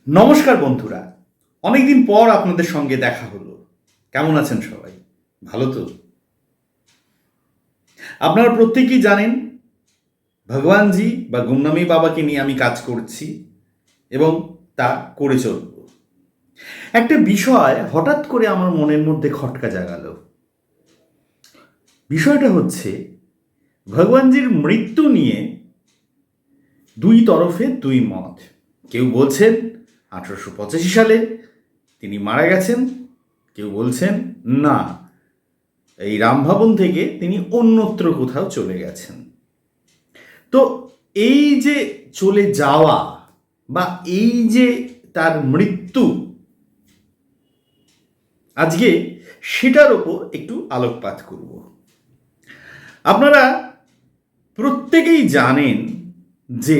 নমস্কার বন্ধুরা, অনেকদিন পর আপনাদের সঙ্গে দেখা হলো। কেমন আছেন সবাই? ভালো তো? আপনারা প্রত্যেকেই জানেন ভগবানজি বা গুমনামি বাবাকে নিয়ে আমি কাজ করছি এবং তা করে চলব। একটা বিষয় হঠাৎ করে আমার মনের মধ্যে খটকা জাগালো। বিষয়টা হচ্ছে ভগবানজির মৃত্যু নিয়ে দুই তরফে দুই মত। কেউ বলছেন 1885 সালে তিনি মারা গেছেন, কেউ বলছেন না, এই রামভবন থেকে তিনি অন্যত্র কোথাও চলে গেছেন। তো এই যে চলে যাওয়া বা এই যে তার মৃত্যু, আজকে সেটার ওপর একটু আলোকপাত করব। আপনারা প্রত্যেকেই জানেন যে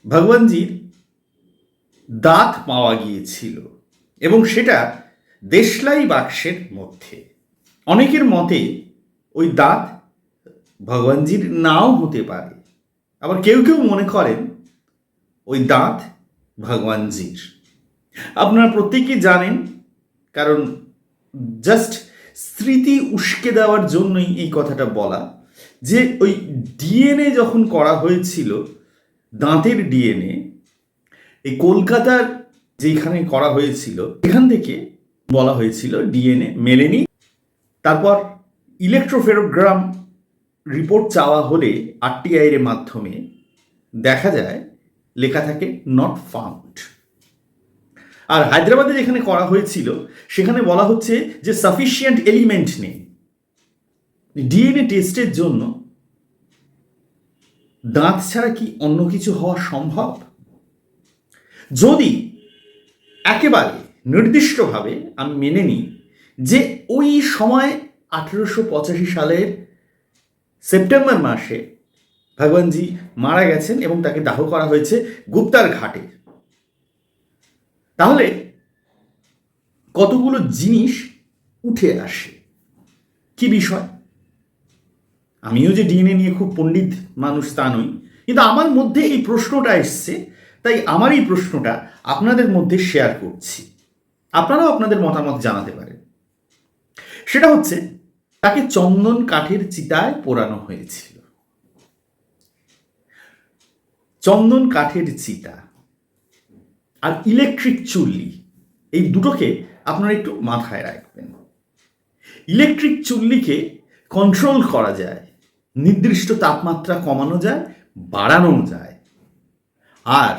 ভগবানজির দাঁত পাওয়া গিয়েছিল এবং সেটা দেশলাই বাক্সের মধ্যে। অনেকের মতে ওই দাঁত ভগবানজির নাও হতে পারে, আবার কেউ কেউ মনে করেন ওই দাঁত ভগবানজির। আপনারা প্রত্যেকেই জানেন, কারণ জাস্ট স্মৃতি উস্কে দেওয়ার জন্যই এই কথাটা বলা, যে ওই ডিএনএ যখন করা হয়েছিল, দাঁতের ডিএনএ এই কলকাতার যেখানে করা হয়েছিল এখান থেকে বলা হয়েছিল ডিএনএ মেলেনি। তারপর ইলেকট্রোফেরোগ্রাম রিপোর্ট চাওয়া হলে আরটিআই এর মাধ্যমে দেখা যায় লেখা থাকে নট ফাউন্ড। আর হায়দ্রাবাদে যেখানে করা হয়েছিল সেখানে বলা হচ্ছে যে সাফিসিয়েন্ট এলিমেন্ট নেই। ডিএনএ টেস্টের জন্য দাঁত ছাড়া কি অন্য কিছু হওয়া সম্ভব? যদি একেবারে নির্দিষ্টভাবে আমি মেনে নিই যে ওই সময় 1885 সালের সেপ্টেম্বর মাসে ভগবানজি মারা গেছেন এবং তাকে দাহ করা হয়েছে গুপ্তার ঘাটে, তাহলে কতগুলো জিনিস উঠে আসে। কি বিষয়? আমিও যে ডিএনএ নিয়ে খুব পণ্ডিত মানুষ তা নই, কিন্তু আমার মধ্যে এই প্রশ্নটা এসছে, তাই আমার এই প্রশ্নটা আপনাদের মধ্যে শেয়ার করছি। আপনারাও আপনাদের মতামত জানাতে পারেন। সেটা হচ্ছে, তাকে চন্দন কাঠের চিতায় পোড়ানো হয়েছিল। চন্দন কাঠের চিতা আর ইলেকট্রিক চুল্লি, এই দুটোকে আপনারা একটু মাথায় রাখবেন। ইলেকট্রিক চুল্লিকে কন্ট্রোল করা যায়, নির্দিষ্ট তাপমাত্রা কমানো যায়, বাড়ানো যায়। আর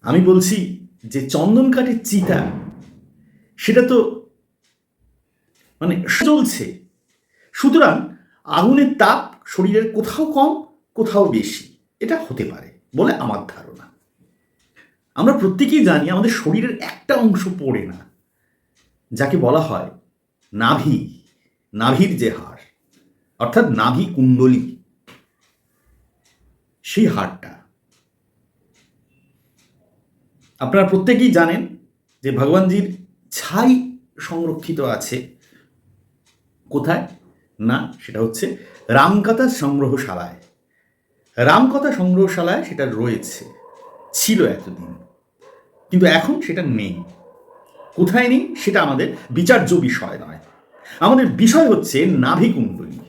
আমি বলছি যে চন্দন কাঠের চিতা, সেটা তো মানে জ্বলছে, সুতরাং আগুনের তাপ শরীরের কোথাও কম কোথাও বেশি, এটা হতে পারে বলে আমার ধারণা। আমরা প্রত্যেকেই জানি আমাদের শরীরের একটা অংশ পড়ে না, যাকে বলা হয় নাভি, নাভির যে হাড়, অর্থাৎ নাভি কুণ্ডলী, সেই হাড়টা। আপনারা প্রত্যেকেই জানেন যে ভগবানজির ছাই সংরক্ষিত আছে কোথায়? না, সেটা হচ্ছে রামকথা সংগ্রহশালায়। রামকথা সংগ্রহশালায় সেটা রয়েছে, ছিল এতদিন, কিন্তু এখন সেটা নেই। কোথায় নেই সেটা আমাদের বিচার্য বিষয় নয়। আমাদের বিষয় হচ্ছে নাভিকুণ্ডলী।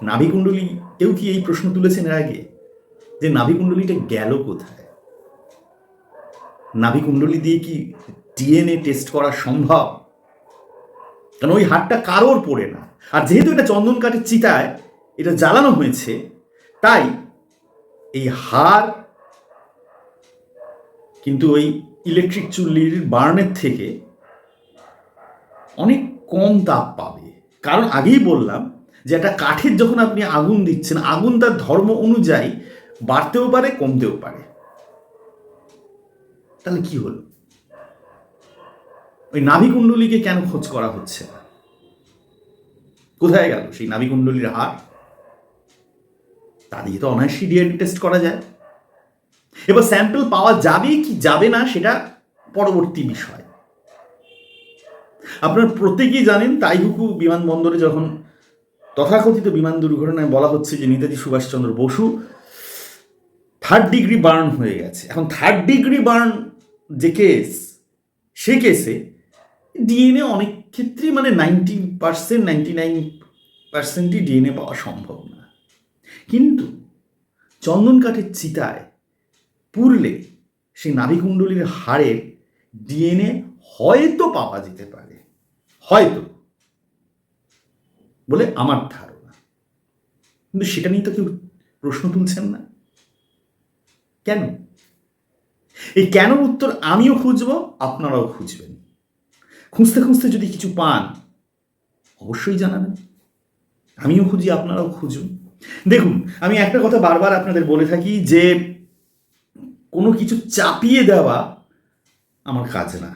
নাভিকুণ্ডলী, কেউ কি এই প্রশ্ন তুলেছেন এর আগে যে নাভিকুণ্ডলীটা গেল কোথায়? নাভিকুণ্ডলী দিয়ে কি ডিএনএ টেস্ট করা সম্ভব? কারণ ওই হাড়টা কারোর পড়ে না। আর যেহেতু এটা চন্দন কাঠের চিতায় এটা জ্বালানো হয়েছে, তাই এই হাড় কিন্তু ওই ইলেকট্রিক চুল্লির বার্নের থেকে অনেক কম তাপ পাবে। কারণ আগেই বললাম যে একটা কাঠের যখন আপনি আগুন দিচ্ছেন, আগুন তার ধর্ম অনুযায়ী বাড়তেও পারে, কমতেও পারে। তাহলে কি হলো? ওই নাভিকুণ্ডলীকে কেন খোঁজ করা হচ্ছে না? কোথায় গেল সেই নাভিকুণ্ডলীর হাড়? তা দিয়ে তো অনায়াসই ডিএনএ টেস্ট করা যায়। এবার স্যাম্পল পাওয়া যাবে কি যাবে না সেটা পরবর্তী বিষয়। আপনারা প্রত্যেকেই জানেন তাইহুকু বিমানবন্দরে যখন তথাকথিত বিমান দুর্ঘটনায় বলা হচ্ছে যে Netaji Subhas Chandra Bose third degree burn হয়ে গেছে। এখন থার্ড ডিগ্রি বার্ন যে কেস, সে কেসে ডিএনএ অনেক ক্ষেত্রেই মানে 90%, 99%ই ডিএনএ পাওয়া সম্ভব না। কিন্তু চন্দন কাঠের চিতায় পুড়লে সেই নাভিকুণ্ডলীর হাড়ের ডিএনএ হয়তো পাওয়া যেতে পারে, হয়তো বলে আমার ধারণা। কিন্তু সেটা নিয়ে তো কেউ প্রশ্ন তুলছেন না। কেন? এই কেন উত্তর আমিও খুঁজব, আপনারাও খুঁজবেন। খুঁজতে খুঁজতে যদি কিছু পান অবশ্যই জানাবেন। আমিও খুঁজি, আপনারাও খুঁজুন। দেখুন, আমি একটা কথা বারবার আপনাদের বলে থাকি যে কোনো কিছু চাপিয়ে দেওয়া আমার কাজ না,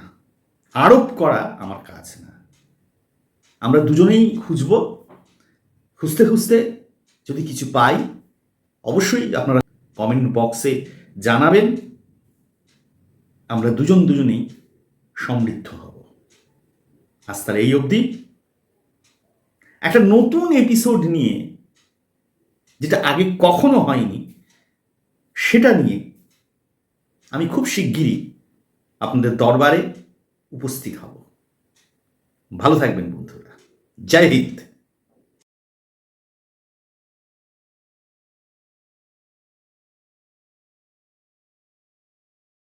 আরোপ করা আমার কাজ না। আমরা দুজনেই খুঁজব। খুঁজতে খুঁজতে যদি কিছু পাই অবশ্যই আপনারা কমেন্ট বক্সে জানাবেন। আমরা দুজনেই সমৃদ্ধ হব। আজ তার এই অবধি। একটা নতুন এপিসোড নিয়ে, যেটা আগে কখনো হয়নি, সেটা নিয়ে আমি খুব শিগগিরই আপনাদের দরবারে উপস্থিত হব। ভালো থাকবেন বন্ধুরা। জয় হিন্দ।